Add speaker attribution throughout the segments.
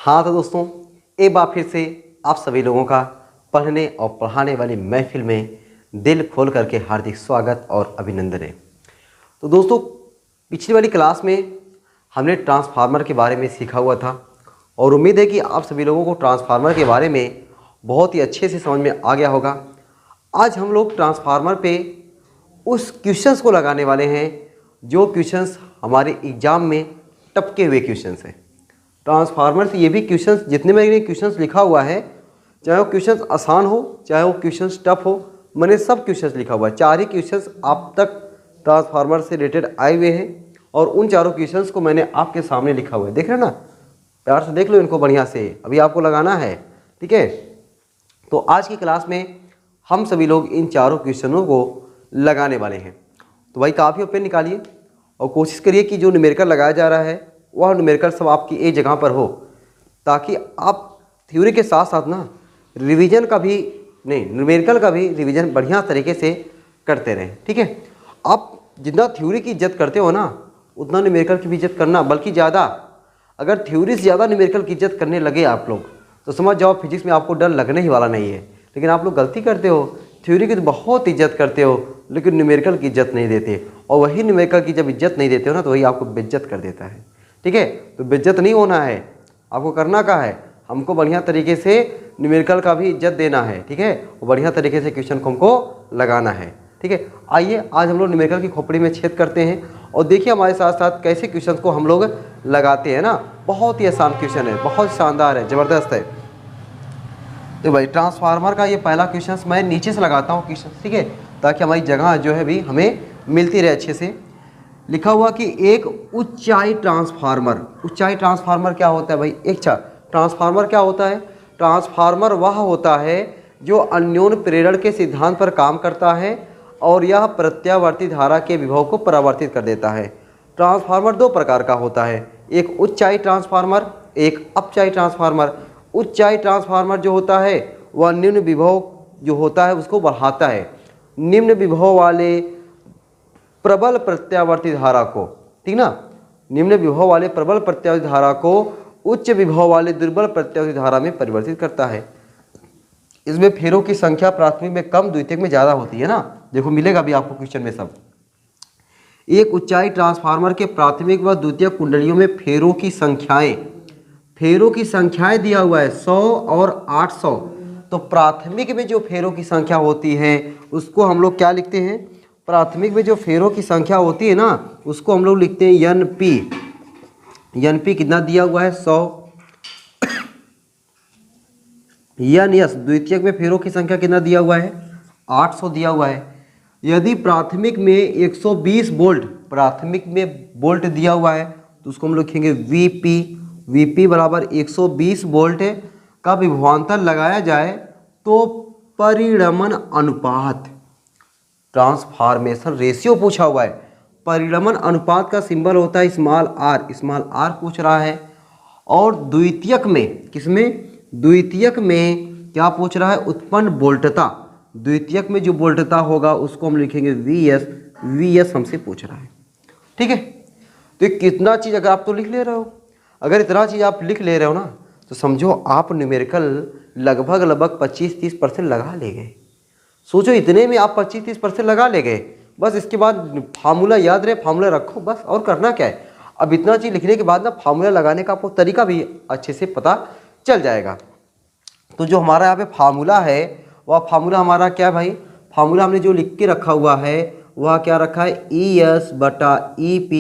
Speaker 1: हाँ तो दोस्तों, एक बार फिर से आप सभी लोगों का पढ़ने और पढ़ाने वाली महफिल में दिल खोल करके हार्दिक स्वागत और अभिनंदन है। तो दोस्तों, पिछली वाली क्लास में हमने ट्रांसफार्मर के बारे में सीखा हुआ था और उम्मीद है कि आप सभी लोगों को ट्रांसफार्मर के बारे में बहुत ही अच्छे से समझ में आ गया होगा। आज हम लोग ट्रांसफार्मर पे उस क्वेश्चंस को लगाने वाले हैं जो क्वेश्चंस हमारे एग्ज़ाम में टपके हुए क्वेश्चंस हैं। ट्रांसफार्मर से ये भी क्वेश्चंस, जितने मैंने क्वेश्चंस लिखा हुआ है, चाहे वो क्वेश्चंस आसान हो चाहे वो क्वेश्चंस टफ हो, मैंने सब क्वेश्चंस लिखा हुआ है। 4 ही क्वेश्चंस आप तक ट्रांसफार्मर से रिलेटेड आए हुए हैं और उन चारों क्वेश्चंस को मैंने आपके सामने लिखा हुआ है। देख रहे हैं ना, प्यार से देख लो इनको बढ़िया से, अभी आपको लगाना है, ठीक है। तो आज की क्लास में हम सभी लोग इन चारों क्वेश्चनों को लगाने वाले हैं। तो भाई काफ़ी पेन निकालिए और कोशिश करिए कि जो न्यूमेरिकल लगाया जा रहा है वह न्यूमेरिकल सब आपकी एक जगह पर हो, ताकि आप थ्योरी के साथ साथ ना रिवीजन का भी नहीं, न्यूमेरिकल का भी रिवीजन बढ़िया तरीके से करते रहें, ठीक है। आप जितना थ्योरी की इज्जत करते हो ना, उतना न्यूमेरिकल की भी इज्जत करना, बल्कि ज़्यादा। अगर थ्योरी से ज़्यादा न्यूमेरिकल की इज्जत करने लगे आप लोग तो समझ जाओ फिजिक्स में आपको डर लगने ही वाला नहीं है। लेकिन आप लोग गलती करते हो, थ्योरी की तो बहुत इज्जत करते हो लेकिन न्यूमेरिकल की इज्जत नहीं देते, और वही न्यूमेरिकल की जब इज्जत नहीं देते हो ना तो वही आपको बेइज्जत कर देता है, ठीक है। तो बेइज्जत नहीं होना है, आपको करना क्या है, हमको बढ़िया तरीके से न्यूमेरिकल का भी इज्जत देना है, ठीक है। और बढ़िया तरीके से क्वेश्चन को हमको लगाना है, ठीक है। आइए आज हम लोग न्यूमेरिकल की खोपड़ी में छेद करते हैं और देखिए हमारे साथ साथ कैसे क्वेश्चन को हम लोग लगाते हैं ना। बहुत ही आसान क्वेश्चन है, बहुत शानदार है, ज़बरदस्त है। तो भाई ट्रांसफार्मर का ये पहला क्वेश्चन मैं नीचे से लगाता हूँ क्वेश्चन, ठीक है, ताकि हमारी जगह जो है भी हमें मिलती रहे अच्छे से। लिखा हुआ कि एक ऊंचाई ट्रांसफार्मर, ऊंचाई ट्रांसफार्मर क्या होता है भाई? एक ट्रांसफार्मर क्या होता है? ट्रांसफार्मर वह होता है जो अन्योन्य प्रेरण के सिद्धांत पर काम करता है और यह प्रत्यावर्ती धारा के विभव को परावर्तित कर देता है। ट्रांसफार्मर 2 प्रकार का होता है, एक उच्चाई ट्रांसफार्मर, एक अपचाई ट्रांसफार्मर। उच्चाई ट्रांसफार्मर जो होता है वह निम्न विभव जो होता है उसको बढ़ाता है, निम्न विभव वाले प्रबल प्रत्यावर्ती धारा को, ठीक ना, निम्न विभव वाले प्रबल प्रत्यावर्ती धारा को उच्च विभव वाले दुर्बल प्रत्यावर्ती धारा में परिवर्तित करता है। इसमें फेरों की संख्या प्राथमिक में कम, द्वितीयक में ज़्यादा होती है ना। देखो मिलेगा भी आपको क्वेश्चन में सब। एक उच्चाई ट्रांसफार्मर के प्राथमिक व द्वितीयक कुंडलियों में फेरों की संख्याएं दिया हुआ है 100 और 800। तो प्राथमिक में जो फेरों की संख्या होती है उसको हम लोग क्या लिखते हैं? प्राथमिक में जो फेरों की संख्या होती है ना उसको हम लोग लिखते हैं एनपी। एनपी कितना दिया हुआ है? 100। एनएस द्वितीयक में फेरों की संख्या कितना दिया हुआ है? 800 दिया हुआ है। यदि प्राथमिक में 120 वोल्ट, प्राथमिक में वोल्ट दिया हुआ है तो उसको हम लिखेंगे वीपी। वीपी बराबर 120 वोल्ट का विभवांतर लगाया जाए तो परिणमन अनुपात, ट्रांसफॉर्मेशन रेशियो पूछा हुआ है। परिणमन अनुपात का सिंबल होता है स्मॉल आर पूछ रहा है। और द्वितीयक में, किसमें? द्वितीयक में क्या पूछ रहा है? उत्पन्न वोल्टता। द्वितीयक में जो वोल्टता होगा उसको हम लिखेंगे वीएस हमसे पूछ रहा है, ठीक है। तो कितना चीज़ अगर आप तो लिख ले रहे हो, अगर इतना चीज़ आप लिख ले रहे हो ना तो समझो आप न्यूमेरिकल लगभग 25-30% लगा ले गए। सोचो इतने में आप 25-30% लगा ले गए, बस इसके बाद फार्मूला याद रहे, फार्मूला रखो बस, और करना क्या है। अब इतना चीज़ लिखने के बाद ना फार्मूला लगाने का आपको तरीका भी अच्छे से पता चल जाएगा। तो जो हमारा यहाँ पे फार्मूला है वह फार्मूला हमारा क्या है भाई? फार्मूला हमने जो लिख के रखा हुआ है वह क्या रखा है? ES/EP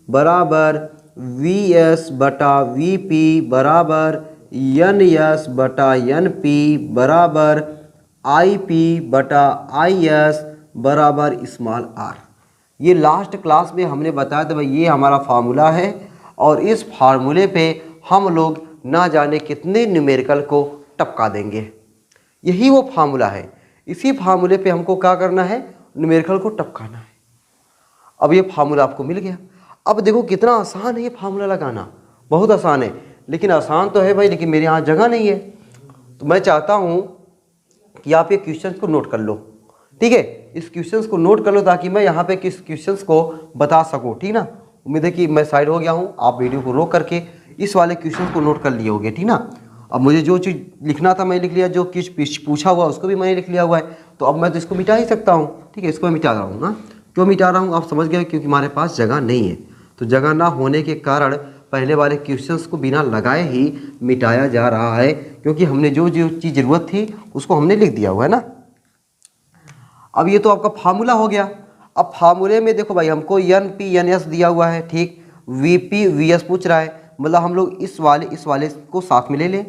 Speaker 1: बराबर VS/VP बराबर NS/NP बराबर IP/IS बराबर स्मॉल आर। ये लास्ट क्लास में हमने बताया था भाई, ये हमारा फार्मूला है और इस फार्मूले पे हम लोग ना जाने कितने न्यूमेरिकल को टपका देंगे। यही वो फार्मूला है, इसी फार्मूले पे हमको क्या करना है? न्यूमेरिकल को टपकाना है। अब ये फार्मूला आपको मिल गया। अब देखो कितना आसान है ये फार्मूला लगाना, बहुत आसान है। लेकिन आसान तो है भाई, लेकिन मेरे यहाँ जगह नहीं है। तो मैं चाहता हूँ कि आप ये क्वेश्चंस को नोट कर लो, ठीक है। इस क्वेश्चंस को नोट कर लो ताकि मैं यहाँ पे किस क्वेश्चंस को बता सकूँ, ठीक ना। उम्मीद है कि मैं साइड हो गया हूँ, आप वीडियो को रोक करके इस वाले क्वेश्चन को नोट कर लिए होगे, ठीक ना। अब मुझे जो चीज़ लिखना था मैं लिख लिया, जो चीज़ पूछा हुआ उसको भी मैंने लिख लिया हुआ है। तो अब मैं तो इसको मिटा ही सकता हूँ, ठीक है। इसको मैं मिटा रहा हूँ ना, क्यों मिटा रहा हूँ आप समझ गए, क्योंकि हमारे पास जगह नहीं है। तो जगह ना होने के कारण पहले वाले क्वेश्चंस को बिना लगाए ही मिटाया जा रहा है, क्योंकि हमने जो जो चीज़ ज़रूरत थी उसको हमने लिख दिया हुआ है ना। अब ये तो आपका फार्मूला हो गया। अब फार्मूले में देखो भाई, हमको एन पी एन एस दिया हुआ है, ठीक। वी पी वी एस पूछ रहा है, मतलब हम लोग इस वाले को साथ में ले लें।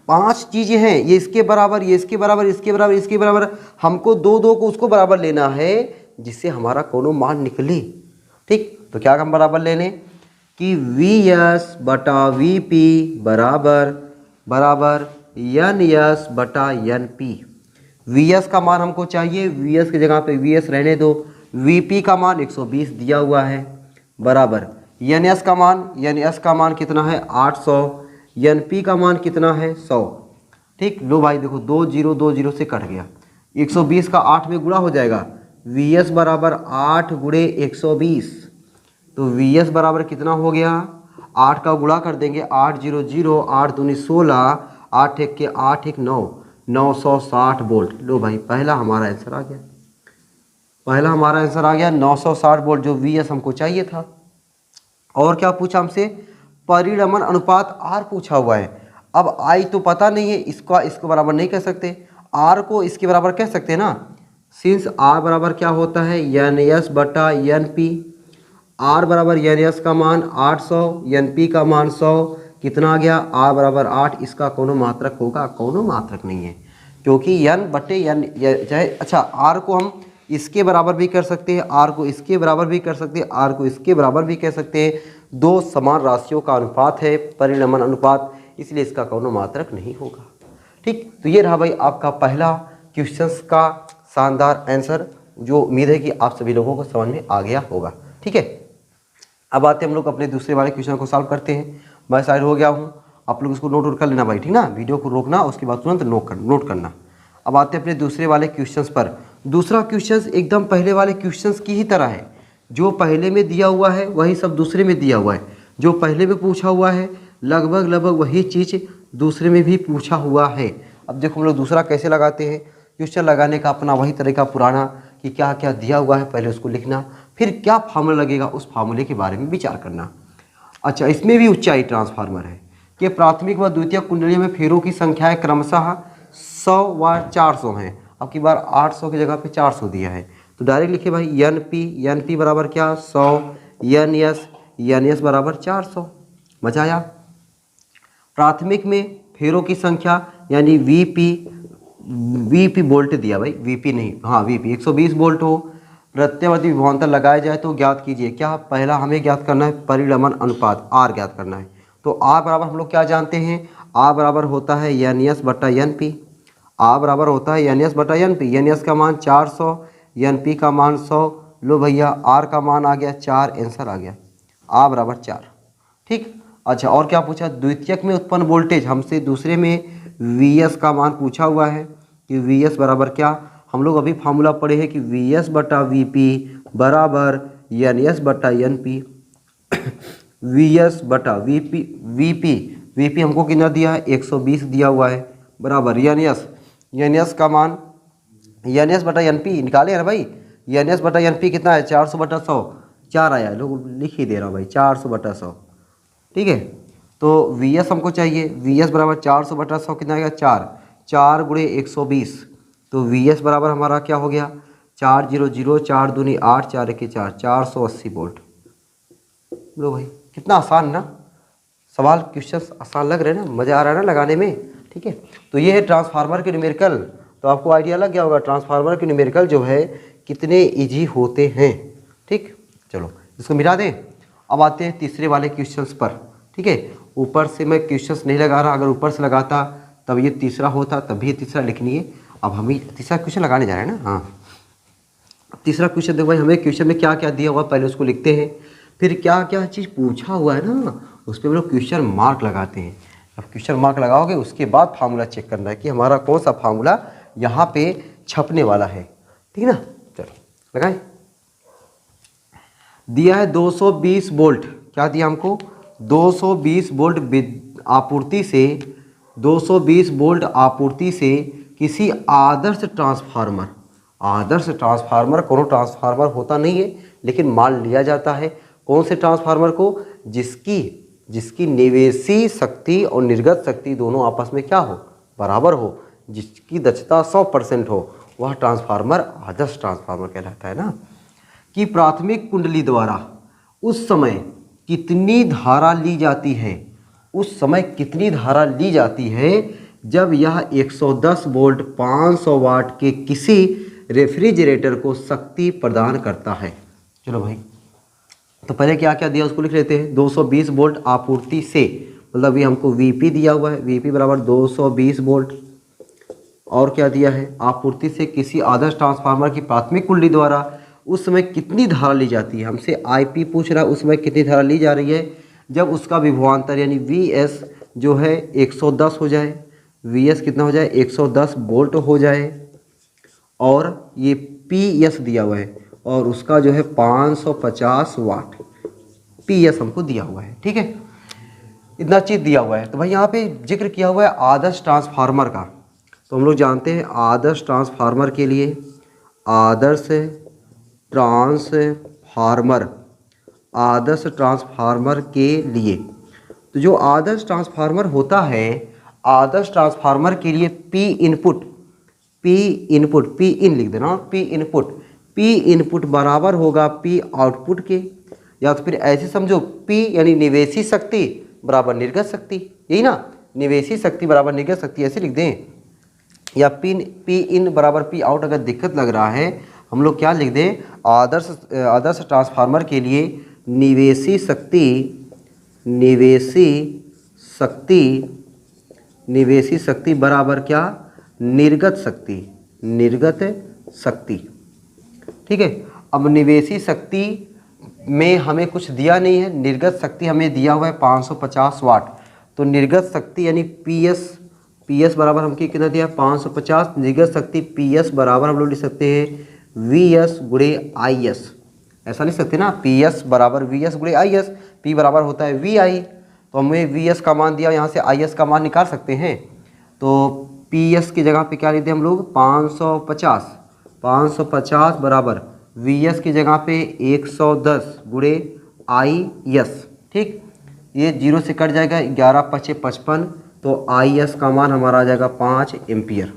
Speaker 1: 5 चीज़ें हैं, ये इसके बराबर, ये इसके बराबर, इसके बराबर, इसके बराबर। हमको दो को उसको बराबर लेना है जिससे हमारा कोनो मान निकले, ठीक। तो क्या हम बराबर ले लें कि वी एस बटा वी पी बराबर एन एस बटा एन पी। वी एस का मान हमको चाहिए, वी एस की जगह पे वी एस रहने दो। वी पी का मान 120 दिया हुआ है बराबर एन एस का मान कितना है 800, एन पी का मान कितना है 100, ठीक। लो भाई देखो 2 0 से कट गया, 120 का 8 में गुणा हो जाएगा, वी एस बराबर 8 गुणे 120। तो वी एस बराबर कितना हो गया, 8 का गुणा कर देंगे, 8 0 0, 8 दूनी 16, 8 एक के 8 एक 9, 960 वोल्ट। लो भाई पहला हमारा आंसर आ गया, 960 वोल्ट, जो वी एस हमको चाहिए था। और क्या पूछा हमसे, परिणमन अनुपात आर पूछा हुआ है। अब आई तो पता नहीं है, इसको बराबर नहीं कह सकते, आर को इसके बराबर कह सकते हैं ना। सिंस आर बराबर क्या होता है एन एस बटा एन पी। आर बराबर एन एस का मान 800, एन पी का मान 100, कितना आ गया, आर बराबर 8। इसका कोनो मात्रक होगा, कोनो मात्रक नहीं है, क्योंकि एन बटे एन चाहे, अच्छा आर को हम इसके बराबर भी कर सकते हैं, आर को इसके बराबर भी कर सकते हैं, आर को इसके बराबर भी कह सकते हैं। दो समान राशियों का अनुपात है परिणमन अनुपात, इसलिए इसका कोनो मात्रक नहीं होगा, ठीक। तो ये रहा भाई आपका पहला क्वेश्चंस का शानदार आंसर, जो उम्मीद है कि आप सभी लोगों को समझ में आ गया होगा, ठीक है। अब आते हैं हम लोग अपने दूसरे वाले क्वेश्चन को सॉल्व करते हैं। मैं साइड हो गया हूँ, आप लोग इसको नोट कर लेना भाई, ठीक ना। वीडियो को रोकना, उसके बाद तुरंत नोट करना। अब आते हैं अपने दूसरे वाले क्वेश्चंस पर। दूसरा क्वेश्चन एकदम पहले वाले क्वेश्चंस की ही तरह है, जो पहले में दिया हुआ है वही सब दूसरे में दिया हुआ है, जो पहले में पूछा हुआ है लगभग वही चीज़ दूसरे में भी पूछा हुआ है। अब देखो हम लोग दूसरा कैसे लगाते हैं, क्वेश्चन लगाने का अपना वही तरीका पुराना, कि क्या क्या दिया हुआ है पहले उसको लिखना, फिर क्या फार्मूला लगेगा उस फार्मूले के बारे में विचार करना। अच्छा, इसमें भी ऊंचाई ट्रांसफार्मर है कि प्राथमिक व द्वितीयक कुंडलियों में फेरों की संख्याएं क्रमशः 100 व 400 हैं। अब की बार 800 की जगह पे 400 दिया है, तो डायरेक्ट लिखिए भाई एन पी बराबर क्या 100, एन एस बराबर 400। मजा आया। प्राथमिक में फेरों की संख्या यानी वी पी वोल्ट दिया भाई, वीपी नहीं, हाँ वीपी 120 वोल्ट हो। प्रत्यवर्ती विभवांतर लगाया जाए तो ज्ञात कीजिए। क्या, पहला हमें ज्ञात करना है परिणमन अनुपात, आर ज्ञात करना है। तो आर बराबर हम लोग क्या जानते हैं, आर बराबर होता है एन एस बटा एन पी। आर बराबर होता है एन एस बटा एन पी। एन एस का मान 400, एन पी का मान 100। लो भैया आर का मान आ गया 4, आंसर आ गया आर बराबर 4, ठीक। अच्छा, और क्या पूछा, द्वितीयक में उत्पन्न वोल्टेज, हमसे दूसरे में वी एस का मान पूछा हुआ है कि वी एस बराबर क्या, हम लोग अभी फार्मूला पढ़े हैं कि वी एस बटा वी पी बराबर एन एस बटा एन पी। वी एस बटा वी पी हमको कितना दिया है 120 दिया हुआ है बराबर एन एस का मान, एन एस बटा एन पी निकाले है ना भाई, एन एस बटा एन पी कितना है 400 बटा 100, 4 आया है, लोग लिख ही दे रहा हूँ भाई 400 बटा 100, ठीक है। तो वी एस हमको चाहिए, वी एस बराबर 400 बटा 100 कितना आएगा 4 गुणे 120। तो वी एस बराबर हमारा क्या हो गया 4 0 0, 4 दूनी 8, 4 1 4, 480 वोल्ट। लो भाई कितना आसान ना, सवाल क्वेश्चन आसान लग रहे हैं ना, मज़ा आ रहा है ना लगाने में, ठीक है। तो ये है ट्रांसफार्मर के न्यूमेरिकल। तो आपको आइडिया लग गया होगा ट्रांसफार्मर के न्यूमेरिकल जो है कितने इजी होते हैं, ठीक। चलो इसको मिटा दें। अब आते हैं तीसरे वाले क्वेश्चंस पर, ठीक है। ऊपर से मैं क्वेश्चंस नहीं लगा रहा, अगर ऊपर से लगाता तब ये तीसरा होता, तब भी तीसरा लिखनी है। अब हम तीसरा क्वेश्चन लगाने जा रहे हैं ना, हाँ। तीसरा क्वेश्चन देखो भाई, हमें क्वेश्चन में क्या क्या दिया हुआ पहले उसको लिखते हैं, फिर क्या क्या चीज़ पूछा हुआ है ना उस पर हम लोग क्वेश्चन मार्क लगाते हैं। अब क्वेश्चन मार्क लगाओगे उसके बाद फार्मूला चेक करना है कि हमारा कौन सा फार्मूला यहाँ पे छपने वाला है, ठीक ना। चलो लगाएं। दिया है 220 वोल्ट, क्या दिया हमको 220 वोल्ट आपूर्ति से 220 वोल्ट आपूर्ति से किसी आदर्श ट्रांसफार्मर कोनो ट्रांसफार्मर होता नहीं है, लेकिन मान लिया जाता है कौन से ट्रांसफार्मर को, जिसकी निवेशी शक्ति और निर्गत शक्ति दोनों आपस में क्या हो, बराबर हो, जिसकी दक्षता 100% हो, वह ट्रांसफार्मर आदर्श ट्रांसफार्मर कहलाता है ना। कि प्राथमिक कुंडली द्वारा उस समय कितनी धारा ली जाती है, जब यह 110 वोल्ट 500 वाट के किसी रेफ्रिजरेटर को शक्ति प्रदान करता है। चलो भाई, तो पहले क्या क्या दिया उसको लिख लेते हैं। 220 वोल्ट आपूर्ति से, मतलब ये हमको Vp दिया हुआ है, Vp बराबर 220 वोल्ट, और क्या दिया है, आपूर्ति से किसी आदर्श ट्रांसफार्मर की प्राथमिक कुंडली द्वारा उस समय कितनी धारा ली जाती है। हमसे Ip पूछ रहा है, उस समय कितनी धारा ली जा रही है, जब उसका विभवांतर यानी Vs जो है 110 हो जाए, Vs कितना हो जाए, 110 वोल्ट हो जाए, और ये Ps दिया हुआ है, और उसका जो है 550 वाट Ps हमको दिया हुआ है। ठीक है, इतना चीज़ दिया हुआ है। तो भाई यहाँ पे जिक्र किया हुआ है आदर्श ट्रांसफार्मर का। तो हम लोग जानते हैं आदर्श ट्रांसफार्मर के लिए, आदर्श ट्रांसफार्मर के लिए, तो जो आदर्श ट्रांसफार्मर होता है, आदर्श ट्रांसफार्मर के लिए P इन लिख देना, P इनपुट बराबर होगा P आउटपुट के, या तो फिर ऐसे समझो P यानी निवेशी शक्ति बराबर निर्गत शक्ति, यही ना, निवेशी शक्ति बराबर निर्गत शक्ति, ऐसे लिख दें। या P इन बराबर P आउट। अगर दिक्कत लग रहा है हम लोग क्या लिख दें, आदर्श ट्रांसफार्मर के लिए निवेशी शक्ति बराबर क्या, निर्गत शक्ति। ठीक है, अब निवेशी शक्ति में हमें कुछ दिया नहीं है, निर्गत शक्ति हमें दिया हुआ है 550 वाट। तो निर्गत शक्ति यानी Ps बराबर हमको कितना दिया, 550। निर्गत शक्ति Ps बराबर हम लोग लिख सकते हैं Vs गुणे Is, ऐसा लिख सकते हैं ना, Ps बराबर Vs गुणे Is, P बराबर होता है Vi, तो हमें Vs का मान दिया, यहाँ से Is का मान निकाल सकते हैं। तो Ps की जगह पे क्या लिखते हैं हम लोग, 550 बराबर Vs की जगह पे 110 गुणे Is। ठीक, ये 0 से कट जाएगा, 11 × 5 = 55, तो Is का मान हमारा आ जाएगा 5 एम्पियर।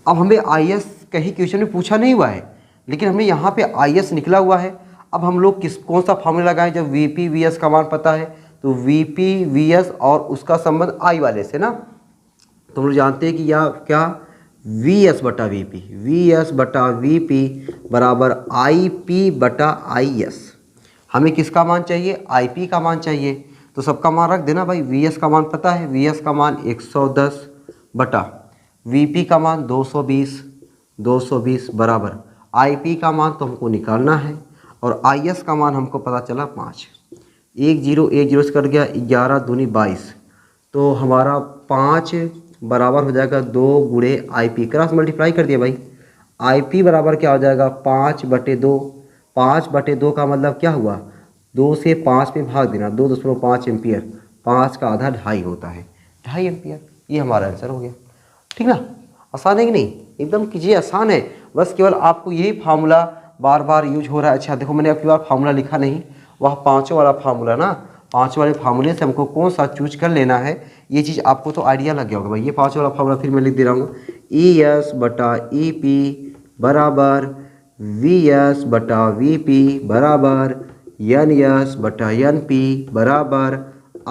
Speaker 1: अब हमें Is कहीं क्वेश्चन में पूछा नहीं हुआ है, लेकिन हमें यहाँ पे Is निकला हुआ है। अब हम लोग कौन सा फॉर्मूला लगाएं, जब Vp Vs का मान पता है, तो Vp Vs और उसका संबंध I वाले से ना, तो हम लोग जानते हैं कि यह क्या, Vs बटा Vp बराबर Ip बटा Is। हमें किसका मान चाहिए, Ip का मान चाहिए, तो सबका मान रख देना भाई। Vs का मान पता है, Vs का मान 110 बटा Vp का मान 220 बराबर Ip का मान तो हमको निकालना है, और Is का मान हमको पता चला 5। 1 0 से कट गया, 11 दूनी 22, तो हमारा 5 बराबर हो जाएगा 2 गुणे Ip, क्रॉस मल्टीप्लाई कर दिया भाई। Ip बराबर क्या हो जाएगा, 5/2। 5/2 का मतलब क्या हुआ, 2 से 5 में भाग देना, 2.5 एम्पियर, 5 का आधा 2.5 होता है, 2.5 एम्पियर। ये हमारा आंसर हो गया। ठीक ना, आसान है कि नहीं, एकदम कीजिए, आसान है। बस केवल आपको यही फार्मूला बार बार यूज हो रहा है। अच्छा देखो, मैंने आपकी बार फार्मूला लिखा नहीं, वह 5 वाला फार्मूला ना, 5 वाले फार्मूले से हमको कौन सा चूज कर लेना है, ये चीज़ आपको तो आइडिया लग गया होगा भाई। ये 5 वाला फार्मूला फिर मैं लिख दे रहा हूँ, ES बटा EP बराबर VS बटा VP बराबर NS बटा NP बराबर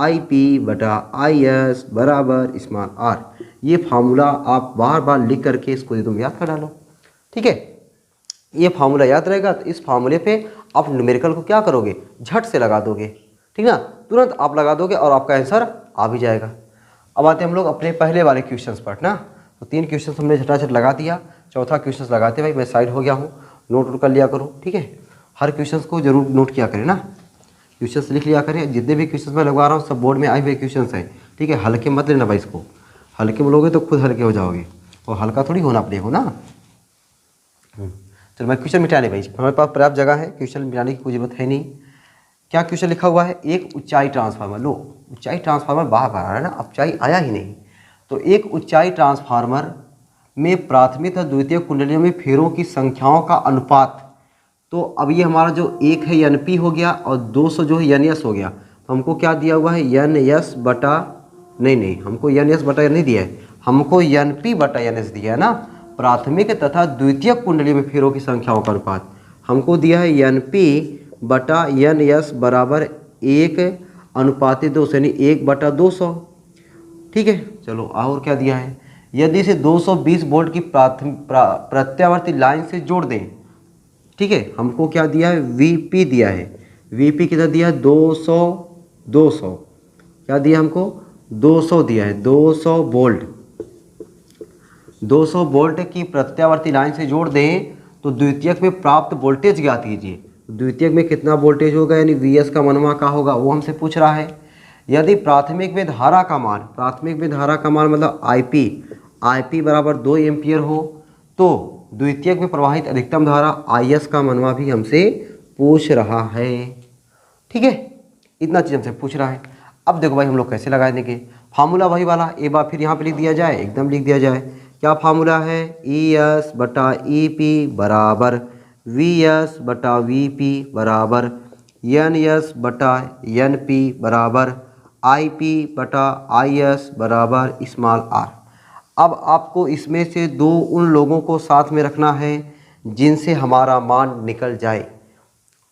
Speaker 1: IP बटा IS बराबर स्मॉल r। ये फार्मूला आप बार बार लिख करके इसको एकदम याद कर डालो। ठीक है, ये फार्मूला याद रहेगा, तो इस फार्मूले पे आप न्यूमेरिकल को क्या करोगे, झट से लगा दोगे। ठीक ना, तुरंत आप लगा दोगे और आपका आंसर आ भी जाएगा। अब आते हैं हम लोग अपने पहले वाले क्वेश्चंस पर ना। तो 3 क्वेश्चन हमने झटाझट लगा दिया, चौथा क्वेश्चन लगाते भाई, मैं साइड हो गया हूँ, नोट कर लिया करो। ठीक है, हर क्वेश्चन को जरूर नोट किया करें ना, क्वेश्चन लिख लिया करें। जितने भी क्वेश्चन मैं लगवा रहा हूँ सब बोर्ड में आए हुए क्वेश्चन हैं। ठीक है, हल्के मत लेना भाई, इसको हल्के में लोगे तो खुद हल्के हो जाओगे, और हल्का थोड़ी होना अपने को ना। चलो मैं क्वेश्चन मिटा ले भाई, हमारे पास पर्याप्त जगह है, क्वेश्चन मिटाने की कोई जरूरत है नहीं। क्या क्वेश्चन लिखा हुआ है, एक ऊंचाई ट्रांसफार्मर, लो ऊंचाई ट्रांसफार्मर बाहर आ रहा है ना, ऊंचाई आया ही नहीं। तो एक ऊंचाई ट्रांसफार्मर में प्राथमिक तथा द्वितीयक कुंडलियों में फेरों की संख्याओं का अनुपात, तो अब ये हमारा जो एक है एन पी हो गया और 200 जो है एन एस हो गया। तो हमको क्या दिया हुआ है, एन एस बटा, नहीं हमको एन एस बटा नहीं दिया है, हमको एन पी बटा एन एस दिया है ना, प्राथमिक तथा द्वितीयक कुंडली में फेरों की संख्याओं का अनुपात हमको दिया है एन पी बटा एन एस बराबर 1/200 यानी 1/200। ठीक है, चलो और क्या दिया है, यदि इसे 220 वोल्ट की प्रत्यावर्ती लाइन से जोड़ दें, ठीक है, हमको क्या दिया है, वीपी दिया है, वीपी कितना दिया है, 200 क्या दिया हमको, 200 दिया है, 200 वोल्ट की प्रत्यावर्ती लाइन से जोड़ दें तो द्वितीयक में प्राप्त वोल्टेज ज्ञात कीजिए। द्वितीयक में कितना वोल्टेज होगा, यानी वीएस का मनवा का होगा, वो हमसे पूछ रहा है। यदि प्राथमिक में धारा का मान, मतलब आईपी बराबर 2 एम्पियर हो, तो द्वितीयक में प्रवाहित अधिकतम धारा आईएस का मनवा भी हमसे पूछ रहा है। ठीक है, इतना चीज़ हमसे पूछ रहा है। अब देखो भाई हम लोग कैसे लगा देंगे, फार्मूला वही वाला, एक बार फिर यहाँ पे लिख दिया जाए, एकदम लिख दिया जाए। क्या फार्मूला है, ई एस बटा ई पी बराबर वी एस बटा वी पी बराबर एन एस बटा एन पी बराबर आई पी बटा आई एस बराबर स्मॉल आर। अब आपको इसमें से दो उन लोगों को साथ में रखना है जिनसे हमारा मान निकल जाए।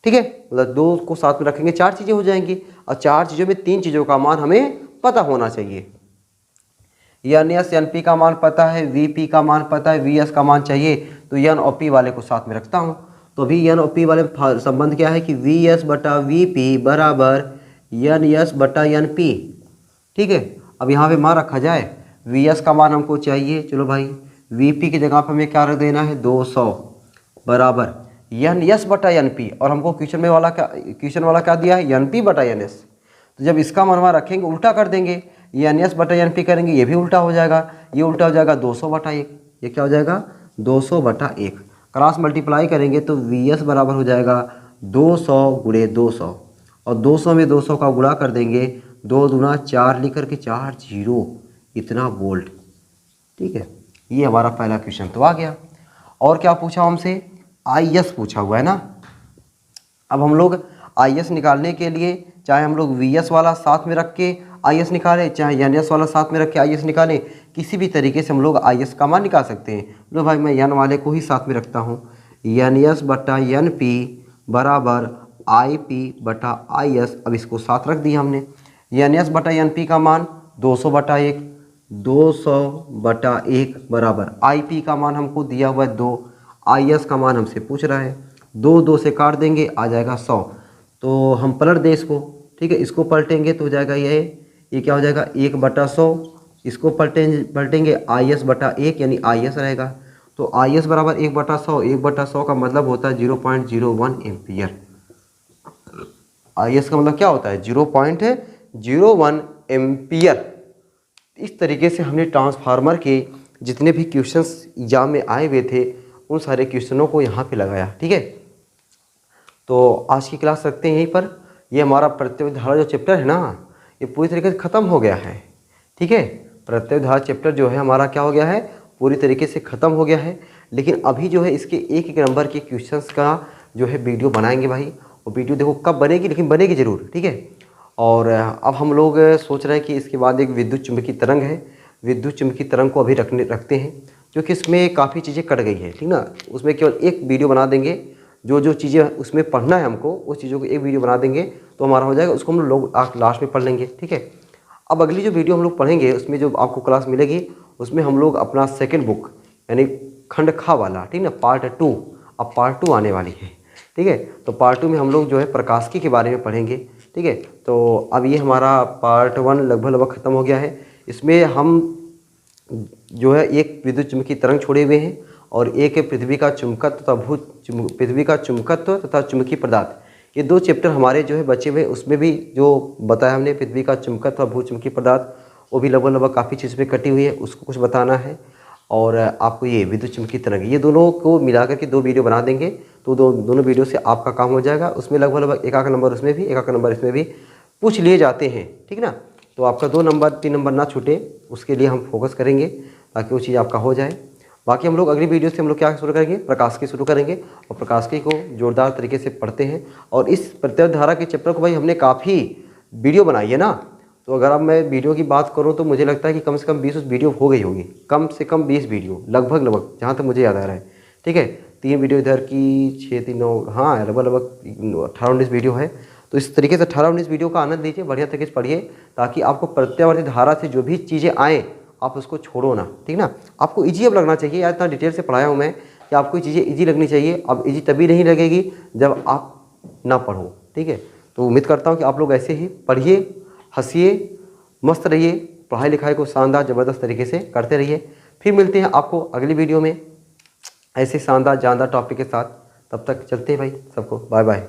Speaker 1: ठीक है, मतलब दो को साथ में रखेंगे, 4 चीज़ें हो जाएंगी, और 4 चीज़ों में 3 चीज़ों का मान हमें पता होना चाहिए। एन एस एन पी का मान पता है, वी पी का मान पता है, वी एस का मान चाहिए, तो एन और पी वाले को साथ में रखता हूँ। तो अभी एन और पी वाले संबंध क्या है कि वी एस बटा वी पी बराबर एन एस बटा एन पी। ठीक है, अब यहाँ पे मान रखा जाए, वी एस का मान हमको चाहिए, चलो भाई वी पी की जगह पर हमें क्या रख देना है, 200 बराबर एन एस बटा एन पी, और हमको क्वेश्चन वाला क्या दिया है, एन पी बटा एन एस। तो जब इसका मनवा रखेंगे उल्टा कर देंगे, ये एन एस बटा एन पी करेंगे, ये भी उल्टा हो जाएगा, ये उल्टा हो जाएगा 200 बटा 1, ये क्या हो जाएगा 200 बटा 1। क्रॉस मल्टीप्लाई करेंगे तो वी एस बराबर हो जाएगा 200 गुणे 200, और 200 में 200 का गुणा कर देंगे, 2 दूना 4 लिख करके 4 0 इतना वोल्ट। ठीक है, ये हमारा पहला क्वेश्चन तो आ गया। और क्या पूछा हमसे, आई एस पूछा हुआ है ना। अब हम लोग आई एस निकालने के लिए चाहे हम लोग वी एस वाला साथ में रख के आई एस निकालें, चाहे एन एस वाला साथ में रख के आई एस निकालें, किसी भी तरीके से हम लोग आई एस का मान निकाल सकते हैं। लो भाई मैं एन वाले को ही साथ में रखता हूँ, एन एस बटा एन पी बराबर आई पी बटा आई एस। अब इसको साथ रख दिया हमने, एन एस बटा एन पी का मान 200 बटा 1, 200 बटा 1 बराबर आई पी का मान हमको दिया हुआ है 2, आई एस का मान हमसे पूछ रहा है, 2 से काट देंगे आ जाएगा 100। तो हम पलट दें इसको, ठीक है, इसको पलटेंगे तो हो जाएगा ये क्या हो जाएगा 1/100, इसको पलटेंगे आई एस बटा 1 यानी आई एस रहेगा। तो आई एस बराबर 1/100, 1/100 का मतलब होता है 0.01 एम्पियर। आई एस का मतलब क्या होता है 0.01 एम्पियर। इस तरीके से हमने ट्रांसफार्मर के जितने भी क्वेश्चंस एग्जाम में आए हुए थे उन सारे क्वेश्चनों को यहाँ पे लगाया। ठीक है, तो आज की क्लास रखते हैं यहीं पर। ये हमारा प्रत्येक धारा जो चैप्टर है ना, ये पूरी तरीके से ख़त्म हो गया है। ठीक है, प्रत्येक धारा चैप्टर जो है हमारा क्या हो गया है, पूरी तरीके से ख़त्म हो गया है। लेकिन अभी जो है इसके एक एक नंबर के क्वेश्चंस का जो है वीडियो बनाएंगे भाई, और वीडियो देखो कब बनेगी, लेकिन बनेगी ज़रूर। ठीक है, और अब हम लोग सोच रहे हैं कि इसके बाद एक विद्युत चुम्बकीय तरंग है, विद्युत चुम्बकीय तरंग को अभी रखते हैं, क्योंकि इसमें काफ़ी चीज़ें कट गई है। ठीक ना, उसमें केवल एक वीडियो बना देंगे, जो चीज़ें उसमें पढ़ना है हमको उस चीज़ों को एक वीडियो बना देंगे तो हमारा हो जाएगा, उसको हम लोग लास्ट में पढ़ लेंगे। ठीक है, अब अगली जो वीडियो हम लोग पढ़ेंगे उसमें जो आपको क्लास मिलेगी उसमें हम लोग अपना सेकंड बुक यानी खंड खा वाला, ठीक ना, पार्ट 2, अब पार्ट 2 आने वाली है। ठीक है, तो पार्ट 2 में हम लोग जो है प्रकाशिकी के बारे में पढ़ेंगे। ठीक है, तो अब ये हमारा पार्ट 1 लगभग ख़त्म हो गया है। इसमें हम जो है एक विद्युत चुम्बकीय तरंग छोड़े हुए हैं और एक है पृथ्वी का चुंबकत्व तथा चुंबकीय पदार्थ। ये 2 चैप्टर हमारे जो है बचे हुए, उसमें भी जो बताया हमने पृथ्वी का चुंबकत्व और भूचुंबकीय पदार्थ, वो भी लगभग काफ़ी चीज़ में कटी हुई है, उसको कुछ बताना है। और आपको ये विद्युत चुम्बकीय तरंग, ये दोनों को मिलाकर के 2 वीडियो बना देंगे तो दोनों वीडियो से आपका काम हो जाएगा। उसमें लगभग एक आध नंबर उसमें भी, एक आध नंबर इसमें भी पूछ लिए जाते हैं, ठीक ना। तो आपका 2 नंबर 3 नंबर ना छूटे, उसके लिए हम फोकस करेंगे ताकि वो चीज़ आपका हो जाए। बाकी हम लोग अगली वीडियो से हम लोग क्या शुरू करेंगे, प्रकाश की शुरू करेंगे, और प्रकाश की को जोरदार तरीके से पढ़ते हैं। और इस प्रत्यय धारा के चैप्टर को भाई हमने काफ़ी वीडियो बनाई है ना, तो अगर अब मैं वीडियो की बात करूं तो मुझे लगता है कि कम से कम 20 वीडियो हो गई होगी, कम से कम 20 वीडियो लगभग जहाँ तक मुझे याद आ रहा है, ठीक है। 3 वीडियो इधर की, 6 3 9, हाँ लगभग 18-19 वीडियो है। तो इस तरीके से 18-19 वीडियो का आनंद लीजिए, बढ़िया तरीके से पढ़िए, ताकि आपको प्रत्यावर्ती धारा से जो भी चीज़ें आएँ आप उसको छोड़ो ना, ठीक ना। आपको ईजी अब लगना चाहिए यार, इतना डिटेल से पढ़ाया हूँ मैं कि आपको चीज़ें ईजी लगनी चाहिए। अब ईजी तभी नहीं लगेगी जब आप ना पढ़ो, ठीक है। तो उम्मीद करता हूँ कि आप लोग ऐसे ही पढ़िए, हंसिए, मस्त रहिए, पढ़ाई लिखाई को शानदार ज़बरदस्त तरीके से करते रहिए। फिर मिलते हैं आपको अगली वीडियो में ऐसे शानदार जानदार टॉपिक के साथ। तब तक चलते हैं भाई, सबको बाय बाय।